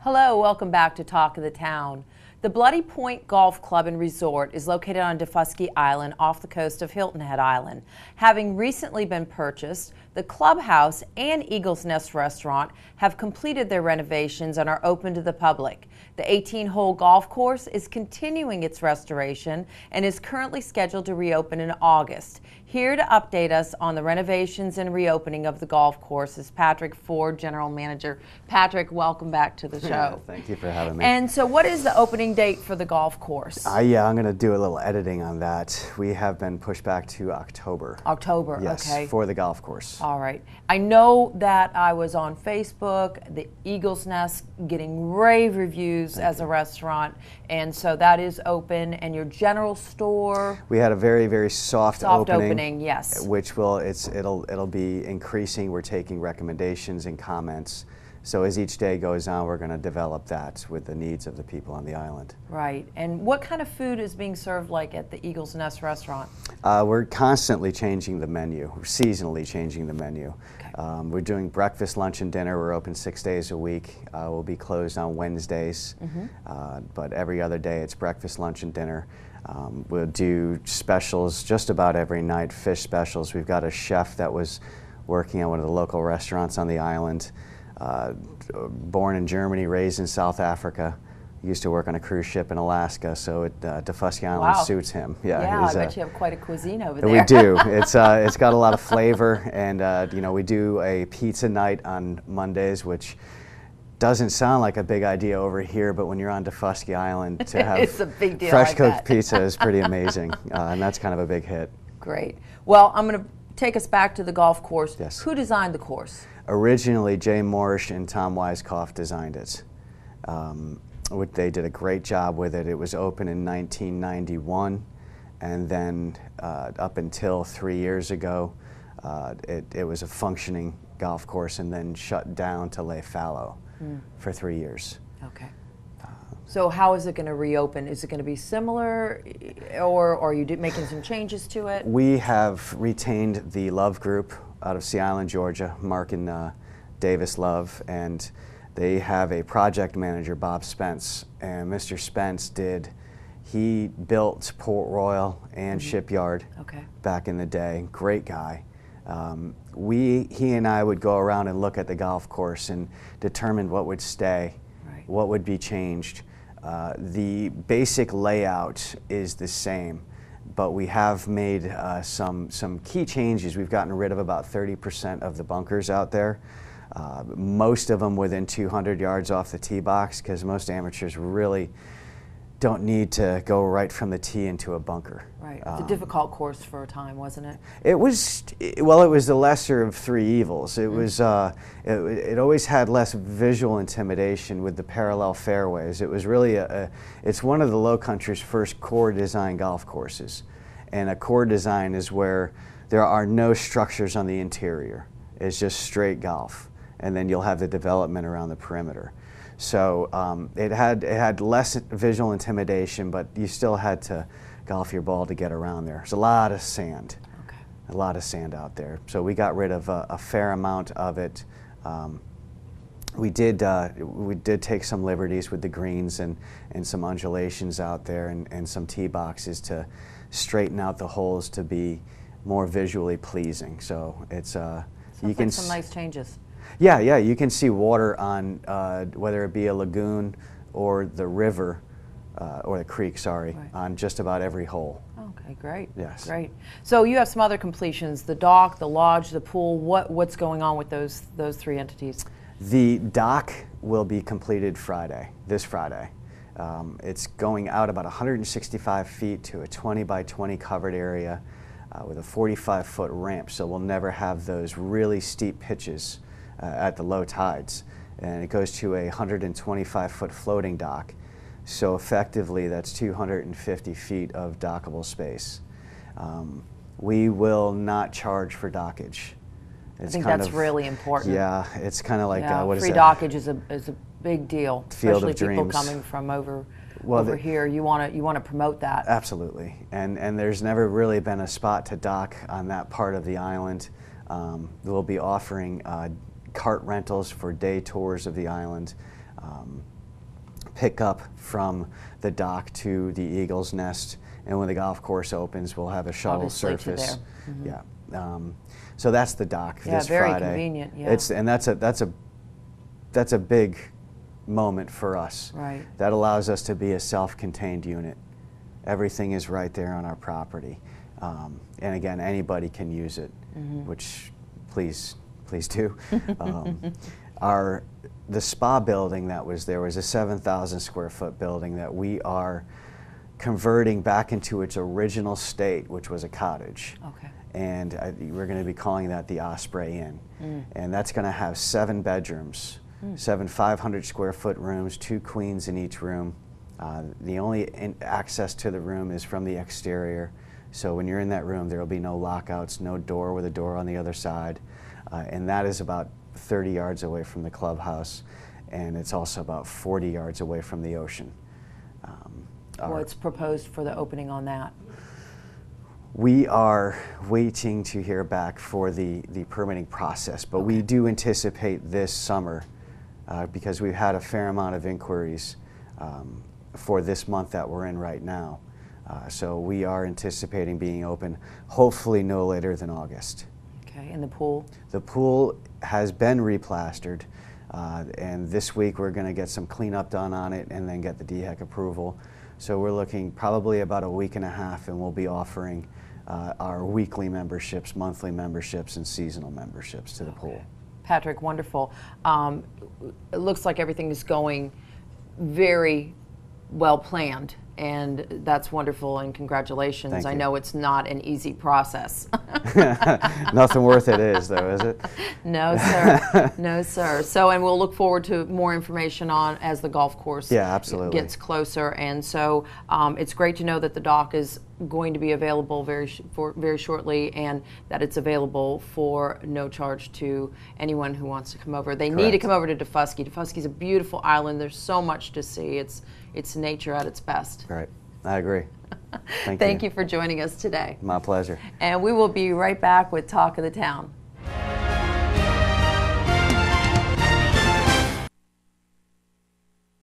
Hello, welcome back to Talk of the Town. The Bloody Point Golf Club and Resort is located on Daufuskie Island off the coast of Hilton Head Island. Having recently been purchased, the clubhouse and Eagle's Nest restaurant have completed their renovations and are open to the public. The 18-hole golf course is continuing its restoration and is currently scheduled to reopen in August. Here to update us on the renovations and reopening of the golf course is Patrick Ford, General Manager. Patrick, welcome back to the show. Thank you for having me. And so what is the opening date for the golf course? Yeah, I'm going to do a little editing on that. We have been pushed back to October. October, yes, okay. For the golf course. All right. I know that I was on Facebook, the Eagle's Nest getting rave reviews as a restaurant, and so that is open. And your general store? We had a very, very soft opening, yes. Which it'll be increasing. We're taking recommendations and comments. So as each day goes on, we're going to develop that with the needs of the people on the island. Right. And what kind of food is being served like at the Eagle's Nest restaurant? We're constantly changing the menu. We're seasonally changing the menu. Okay. We're doing breakfast, lunch, and dinner. We're open 6 days a week. We'll be closed on Wednesdays, but every other day it's breakfast, lunch, and dinner. We'll do specials just about every night, fish specials. We've got a chef that was working at one of the local restaurants on the island. Born in Germany, raised in South Africa. Used to work on a cruise ship in Alaska, so Daufuskie Island suits him. Yeah, I bet you have quite a cuisine over there. We do. It's got a lot of flavor, and we do a pizza night on Mondays, which doesn't sound like a big idea over here, but when you're on Daufuskie Island, to have it's a big deal, fresh cooked pizza is pretty amazing, and that's kind of a big hit. Great. Well, I'm going to take us back to the golf course. Yes. Who designed the course? Originally, Jay Morrish and Tom Weiskopf designed it. They did a great job with it. It was open in 1991, and then up until 3 years ago, it was a functioning golf course, and then shut down to lay fallow for 3 years. Okay. So how is it going to reopen? Is it going to be similar, or are you making some changes to it? We have retained the Love Group out of Sea Island, Georgia, Mark and Davis Love, and they have a project manager, Bob Spence, and Mr. Spence he built Port Royal and Shipyard back in the day. Great guy. He and I would go around and look at the golf course and determine what would stay, what would be changed. The basic layout is the same, but we have made some key changes. We've gotten rid of about 30% of the bunkers out there, most of them within 200 yards off the tee box, because most amateurs really don't need to go right from the tee into a bunker. Right. It's a difficult course for a time, wasn't it? It was the lesser of three evils. It was it always had less visual intimidation with the parallel fairways. It was really it's one of the Low Country's first core design golf courses, and a core design is where there are no structures on the interior. It's just straight golf, and then you'll have the development around the perimeter. So it had less visual intimidation, but you still had to golf your ball to get around there. There's a lot of sand, a lot of sand out there. So we got rid of a fair amount of it. We did take some liberties with the greens and some undulations out there, and some tee boxes to straighten out the holes to be more visually pleasing. So it's you can some nice changes. Yeah, you can see water on whether it be a lagoon or the river, or the creek, on just about every hole. Okay, great. Yes. Great. So you have some other completions, the dock, the lodge, the pool. What's going on with those three entities? The dock will be completed this Friday. It's going out about 165 feet to a 20 by 20 covered area with a 45-foot ramp, so we'll never have those really steep pitches at the low tides. And it goes to a 125-foot floating dock. So effectively, that's 250 feet of dockable space. We will not charge for dockage. I think that's really important. Yeah, it's kind of like, what is free that? dockage is a big deal, Field especially of dreams. people coming from over here. You want to promote that. Absolutely, and there's never really been a spot to dock on that part of the island. We'll be offering cart rentals for day tours of the island. pick up from the dock to the Eagle's Nest, and when the golf course opens, we'll have a shuttle Obviously surface. to there. Yeah. So that's the dock this very Friday. Convenient. Yeah. And that's a big moment for us. Right. That allows us to be a self-contained unit. Everything is right there on our property, and again, anybody can use it, which please do. The spa building that was there was a 7,000 square foot building that we are converting back into its original state, which was a cottage. Okay. And we're going to be calling that the Osprey Inn. And that's going to have 7 bedrooms, 7 500 square foot rooms, 2 queens in each room. The only access to the room is from the exterior. So when you're in that room, there will be no lockouts, no door with a door on the other side. And that is about 30 yards away from the clubhouse, and it's also about 40 yards away from the ocean. What's proposed for the opening on that? We are waiting to hear back for the permitting process, but we do anticipate this summer, because we've had a fair amount of inquiries for this month that we're in right now. So we are anticipating being open hopefully no later than August. Okay, and the pool? The pool has been replastered, and this week we're going to get some cleanup done on it and then get the DHEC approval. So we're looking probably about a week and a half, and we'll be offering our weekly memberships, monthly memberships, and seasonal memberships to the pool. Patrick, wonderful. It looks like everything is going very well planned, and that's wonderful, and congratulations. Thank you. I know it's not an easy process. Nothing worth it is, though, is it? No, sir. No, sir. So, and we'll look forward to more information on as the golf course gets closer. And so it's great to know that the dock is going to be available very shortly, and that it's available for no charge to anyone who wants to come over. They need to come over to Daufuskie. Daufuskie is a beautiful island. There's so much to see. It's nature at its best. Right. I agree. Thank you for joining us today. My pleasure. And we will be right back with Talk of the Town.